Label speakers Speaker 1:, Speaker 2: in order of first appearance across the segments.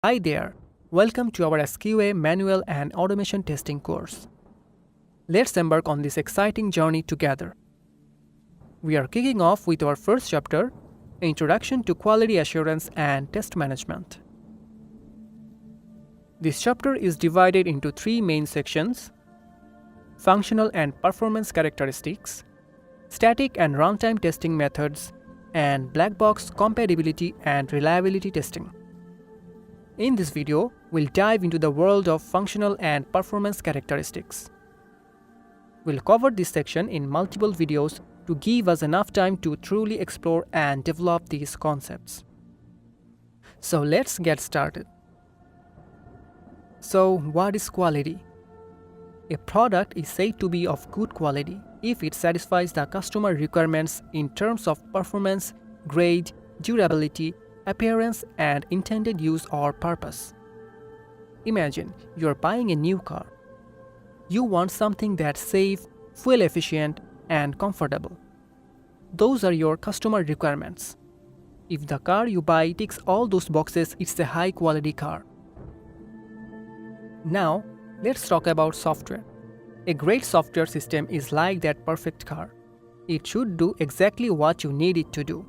Speaker 1: Hi there, welcome to our SQA Manual and Automation Testing course. Let's embark on this exciting journey together. We are kicking off with our first chapter, Introduction to Quality Assurance and Test Management. This chapter is divided into three main sections: Functional and Performance Characteristics, Static and Runtime Testing Methods, and Black Box Compatibility and Reliability Testing. In this video, we'll dive into the world of functional and performance characteristics. We'll cover this section in multiple videos to give us enough time to truly explore and develop these concepts. So let's get started. So what is quality? A product is said to be of good quality if it satisfies the customer requirements in terms of performance, grade, durability, appearance, and intended use or purpose. Imagine you're buying a new car. You want something that's safe, fuel efficient, and comfortable. Those are your customer requirements. If the car you buy ticks all those boxes, it's a high quality car. Now, let's talk about software. A great software system is like that perfect car. It should do exactly what you need it to do.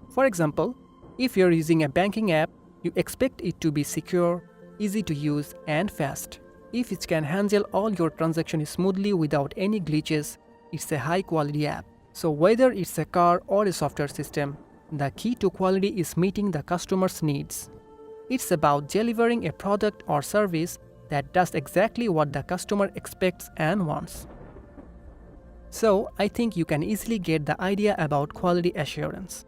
Speaker 1: For example, if you're using a banking app, you expect it to be secure, easy to use, and fast. If it can handle all your transactions smoothly without any glitches, it's a high-quality app. So whether it's a car or a software system, the key to quality is meeting the customer's needs. It's about delivering a product or service that does exactly what the customer expects and wants. So I think you can easily get the idea about quality assurance.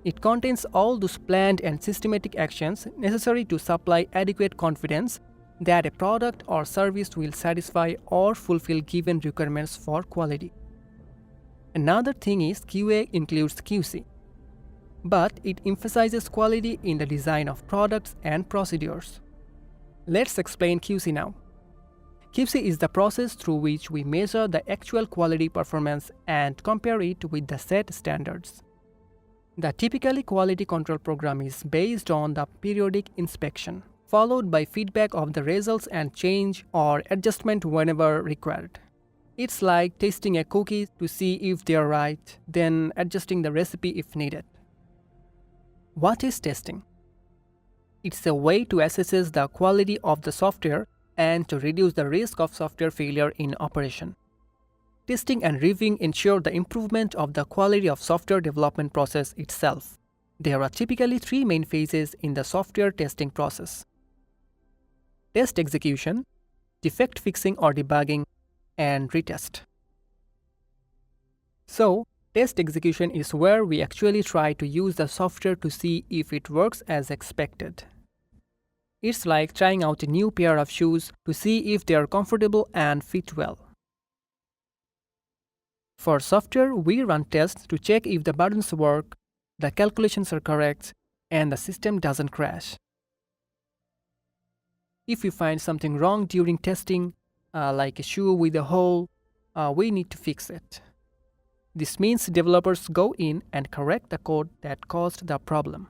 Speaker 1: It contains all those planned and systematic actions necessary to supply adequate confidence that a product or service will satisfy or fulfill given requirements for quality. Another thing is QA includes QC, but it emphasizes quality in the design of products and procedures. Let's explain QC now. QC is the process through which we measure the actual quality performance and compare it with the set standards. The typically quality control program is based on the periodic inspection, followed by feedback of the results and change or adjustment whenever required. It's like tasting a cookie to see if they're right, then adjusting the recipe if needed. What is testing? It's a way to assess the quality of the software and to reduce the risk of software failure in operation. Testing and reviewing ensure the improvement of the quality of software development process itself. There are typically three main phases in the software testing process: test execution, defect fixing or debugging, and retest. So, test execution is where we actually try to use the software to see if it works as expected. It's like trying out a new pair of shoes to see if they are comfortable and fit well. For software, we run tests to check if the buttons work, the calculations are correct, and the system doesn't crash. If we find something wrong during testing, like a shoe with a hole, we need to fix it. This means developers go in and correct the code that caused the problem.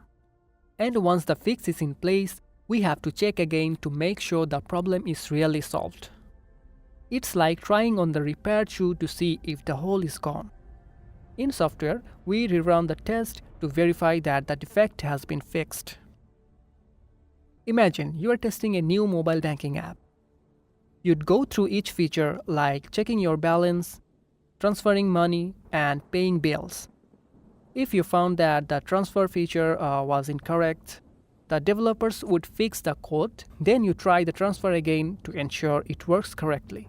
Speaker 1: And once the fix is in place, we have to check again to make sure the problem is really solved. It's like trying on the repaired shoe to see if the hole is gone. In software, we rerun the test to verify that the defect has been fixed. Imagine you are testing a new mobile banking app. You'd go through each feature like checking your balance, transferring money, and paying bills. If you found that the transfer feature was incorrect, the developers would fix the code, then you try the transfer again to ensure it works correctly.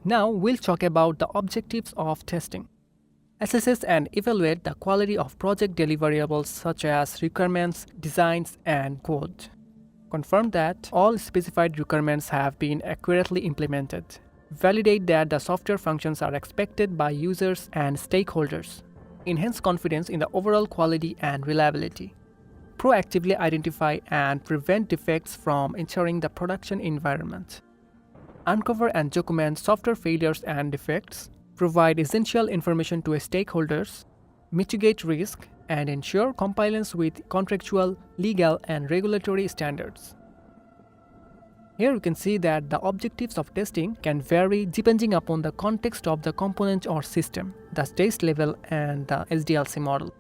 Speaker 1: Now we'll talk about the objectives of testing. Assesses and evaluate the quality of project deliverables such as requirements, designs, and code. Confirm that all specified requirements have been accurately implemented. Validate that the software functions are expected by users and stakeholders. Enhance confidence in the overall quality and reliability. Proactively identify and prevent defects from entering the production environment. Uncover and document software failures and defects. Provide essential information to stakeholders. Mitigate risk and ensure compliance with contractual, legal, and regulatory standards. Here you can see that the objectives of testing can vary depending upon the context of the component or system, the test level, and the SDLC model.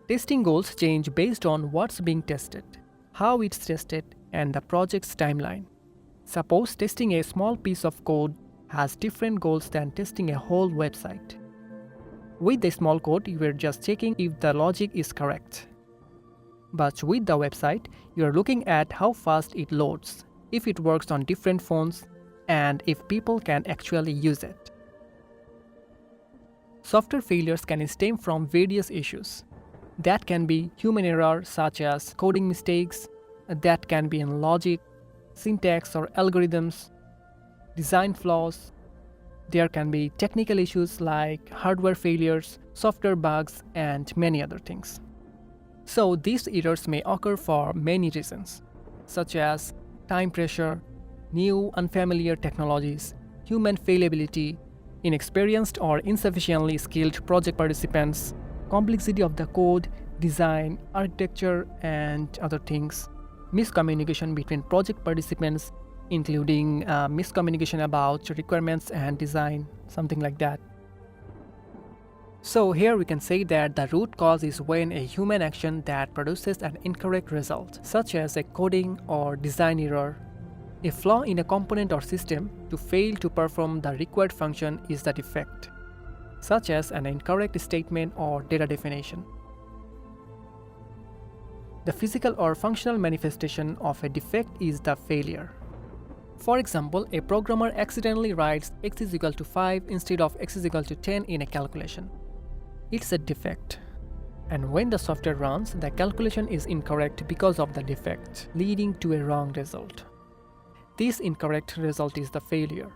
Speaker 1: Testing goals change based on what's being tested, how it's tested, and the project's timeline. Suppose testing a small piece of code has different goals than testing a whole website. With the small code, you are just checking if the logic is correct. But with the website, you are looking at how fast it loads, if it works on different phones, and if people can actually use it. Software failures can stem from various issues. That can be human error such as coding mistakes, that can be in logic, syntax or algorithms, design flaws. There can be technical issues like hardware failures, software bugs, and many other things. So these errors may occur for many reasons, such as time pressure, new unfamiliar technologies, human fallibility, inexperienced or insufficiently skilled project participants, complexity of the code, design, architecture, and other things, miscommunication between project participants, including miscommunication about requirements and design, something like that. So here we can say that the root cause is when a human action that produces an incorrect result, such as a coding or design error. A flaw in a component or system to fail to perform the required function is the defect, such as an incorrect statement or data definition. The physical or functional manifestation of a defect is the failure. For example, a programmer accidentally writes x is equal to 5 instead of x is equal to 10 in a calculation. It's a defect. And when the software runs, the calculation is incorrect because of the defect, leading to a wrong result. This incorrect result is the failure.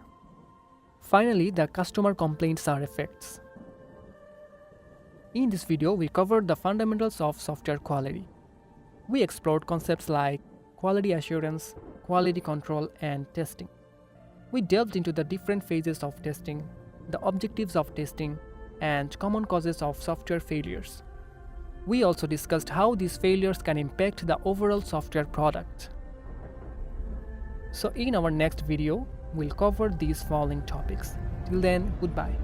Speaker 1: Finally, the customer complaints are effects. In this video, we covered the fundamentals of software quality. We explored concepts like quality assurance, quality control, and testing. We delved into the different phases of testing, the objectives of testing, and common causes of software failures. We also discussed how these failures can impact the overall software product. So in our next video, we'll cover these following topics. Till then, goodbye.